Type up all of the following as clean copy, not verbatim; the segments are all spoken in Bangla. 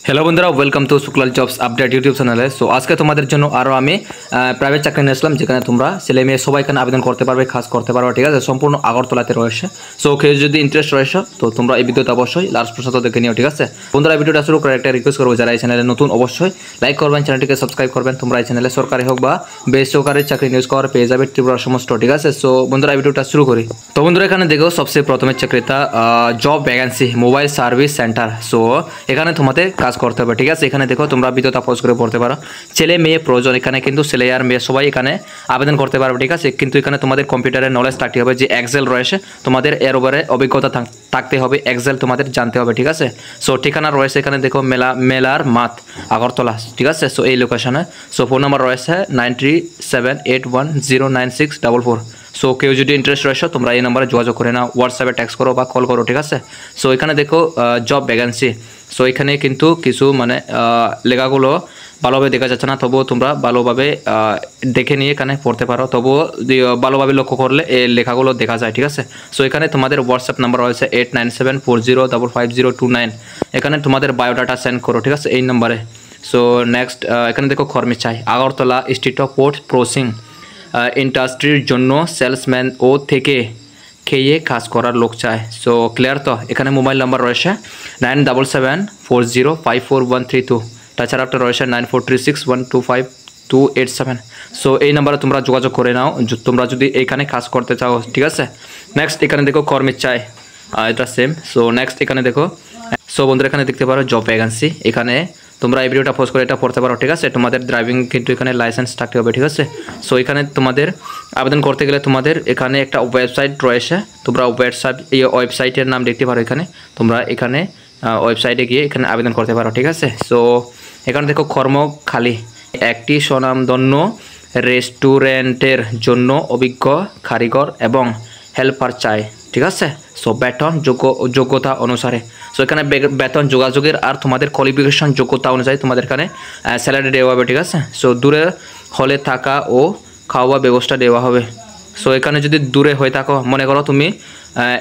হ্যালো বন্ধুরা, welcome to Shuklal jobs update YouTube চ্যানেলে। সো আজকে তোমাদের জন্য আরও আমি প্রাইভেট চাকরি নিয়ে আসলাম, যেখানে তোমরা ছেলে মেয়ে সবাই এখানে আবেদন করতে পারবে, কাজ করতে পারবে, ঠিক আছে। সম্পূর্ণ আগরতলাতে রয়েছে। সো কেউ যদি ইন্টারেস্ট রয়েছে তো তোমরা এই ভিডিওতে অবশ্যই লাস্ট পর্যন্ত দেখে নিও, ঠিক আছে। বন্ধুরা, ভিডিওটা শুরু করে একটা রিকোয়েস্ট করবো, যারা এই চ্যানেলে নতুন অবশ্যই লাইক করবেন, চ্যানেলটিকে সাবস্ক্রাইব করবেন। তোমরা এই চ্যানেলে সরকারি হোক বা বেসরকারি চাকরি নিউজ করার পেয়ে যাবে ত্রিপুরার সমস্ত, ঠিক আছে। সো বন্ধুরা, ভিডিওটা শুরু করি। তো বন্ধুরা, এখানে দেখো সবচেয়ে প্রথমে চাকরিটা job vacancy mobile service centre. So এখানে তোমাদের কাজ করতে হবে, ঠিক আছে। এখানে দেখো তোমরা ভিডিওটা পজ করে পড়তে পারো। ছেলে মেয়ে প্রয়োজন, এখানে কিন্তু ছেলে আর মেয়ে সবাই এখানে আবেদন করতে পারবে, ঠিক আছে। কিন্তু এখানে তোমাদের কম্পিউটারের নলেজ থাকতে হবে, যে এক্সেল রয়েছে তোমাদের এর উপরে অভিজ্ঞতা থাকতে হবে, এক্সেল তোমাদের জানতে হবে, ঠিক আছে। সো ঠিকানা রয়েছে এখানে দেখো মেলার মাঠ আগরতলা, ঠিক আছে। সো এই লোকেশনে। সো ফোন নাম্বার রয়েছে 9378109644। সো কেউ যদি ইন্টারেস্ট রয়েছে তোমরা এই নাম্বারে যোগাযোগ করে নাও, হোয়াটসঅ্যাপে টেক্সট করো বা কল করো, ঠিক আছে। সো এখানে দেখো জব ভ্যাকেন্সি। সো এখানে কিন্তু কিছু লেখাগুলো ভালোভাবে দেখা যাচ্ছে না, তবুও তোমরা ভালোভাবে দেখে নিয়ে এখানে পড়তে পারো, তবুও ভালোভাবে লক্ষ্য করলে এই লেখাগুলো দেখা যায়, ঠিক আছে। সো এখানে তোমাদের হোয়াটসঅ্যাপ নাম্বার রয়েছে 8974055029। এখানে তোমাদের বায়োডাটা সেন্ড করো, ঠিক আছে, এই নাম্বারে। সো নেক্সট এখানে দেখো কর্মী চাই Agartala street of port processing ইন্ডাস্ট্রির জন্য সেলসম্যান ও থেকে খেয়ে কাজ করার লোক চায়। সো ক্লিয়ার তো? এখানে মোবাইল নাম্বার রয়েছে 9774054132। তাছাড়া একটা রয়েছে 9436125287। সো এই নাম্বারে তোমরা যোগাযোগ করে নাও তোমরা যদি এইখানে কাজ করতে চাও, ঠিক আছে। নেক্সট এখানে দেখো কর্মী চাই, এটা সেম। সো নেক্সট এখানে দেখো, সো বন্ধুরা এখানে দেখতে পারো জব ভ্যাকেন্সি। এখানে তোমরা এই ভিডিওটা পোস্ট করে এটা পড়তে পারো, ঠিক আছে। তোমাদের ড্রাইভিং কিন্তু এখানে লাইসেন্স থাকতে হবে, ঠিক আছে। সো এখানে তোমাদের আবেদন করতে গেলে তোমাদের এখানে একটা ওয়েবসাইট রয়েছে, তোমরা এই ওয়েবসাইটের নাম দেখতে পারো এখানে। তোমরা এখানে ওয়েবসাইটে গিয়ে এখানে আবেদন করতে পারো, ঠিক আছে। সো এখানে দেখো কর্মখালি একটি স্বনামধন্য রেস্টুরেন্টের জন্য অভিজ্ঞ কারিগর এবং হেল্পার চাই, ঠিক আছে। সো বেতন যোগ্যতা অনুসারে। সো এখানে বেতন যোগাযোগের আর তোমাদের কোয়ালিফিকেশন যোগ্যতা অনুযায়ী তোমাদের এখানে স্যালারি দেওয়া হবে, ঠিক আছে। সো দূরে হলে থাকা ও খাওয়া ব্যবস্থা দেওয়া হবে। সো এখানে যদি দূরে হয়ে থাকো, মনে করো তুমি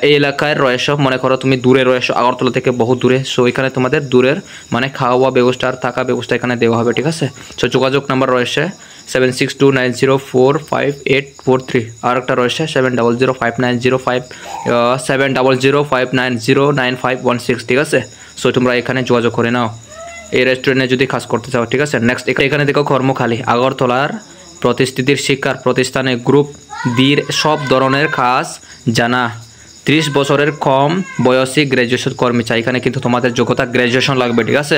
এই এলাকায় রয়েছো, মনে করো তুমি দূরে রয়েছো আগরতলা থেকে বহু দূরে, সো এখানে তোমাদের দূরের খাওয়া ব্যবস্থা আর থাকা ব্যবস্থা এখানে দেওয়া হবে, ঠিক আছে। সো যোগাযোগ নাম্বার রয়েছে 7629045843। আর একটা রয়েছে 700590570059099516, ঠিক আছে। সো তোমরা এখানে যোগাযোগ করে নাও এই রেস্টুরেন্টে যদি কাজ করতে চাও, ঠিক আছে। নেক্সট এখানে দেখো কর্মখালি আগরতলার প্রতিষ্ঠিতির শিক্ষার প্রতিষ্ঠানে গ্রুপ ডির সব ধরনের কাজ জানা 30 বছরের কম বয়সী গ্র্যাজুয়েশন কর্মী চাই। এখানে কিন্তু তোমাদের যোগ্যতা গ্র্যাজুয়েশন লাগবে, ঠিক আছে।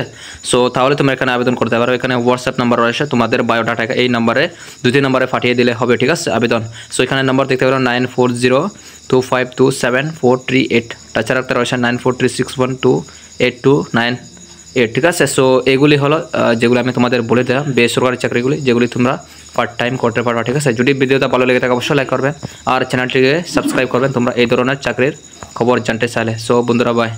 সো তাহলে তোমরা এখানে আবেদন করতে পারো। এখানে হোয়াটসঅ্যাপ নাম্বার রয়েছে, তোমাদের বায়োডাটা এই নাম্বারে 2-3 নম্বরে পাঠিয়ে দিলে হবে, ঠিক আছে, আবেদন। সো এখানে নাম্বার দেখতে পারো 9402527438। তাছাড়া একটা রয়েছে 9436128298, ঠিক আছে। সো এগুলি হলো যেগুলো আমি তোমাদের বলে দিলাম বেসরকারি চাকরিগুলি, যেগুলি তোমরা পার্ট টাইম করতে পারবা, ঠিক আছে। যদি ভিডিওটা ভালো লেগে থাকে অবশ্যই লাইক করবেন আর চ্যানেলটিকে সাবস্ক্রাইব করবেন তোমরা এই ধরনের চাকরির খবর জানতে চাইলে। সো বন্ধুরা, বাই।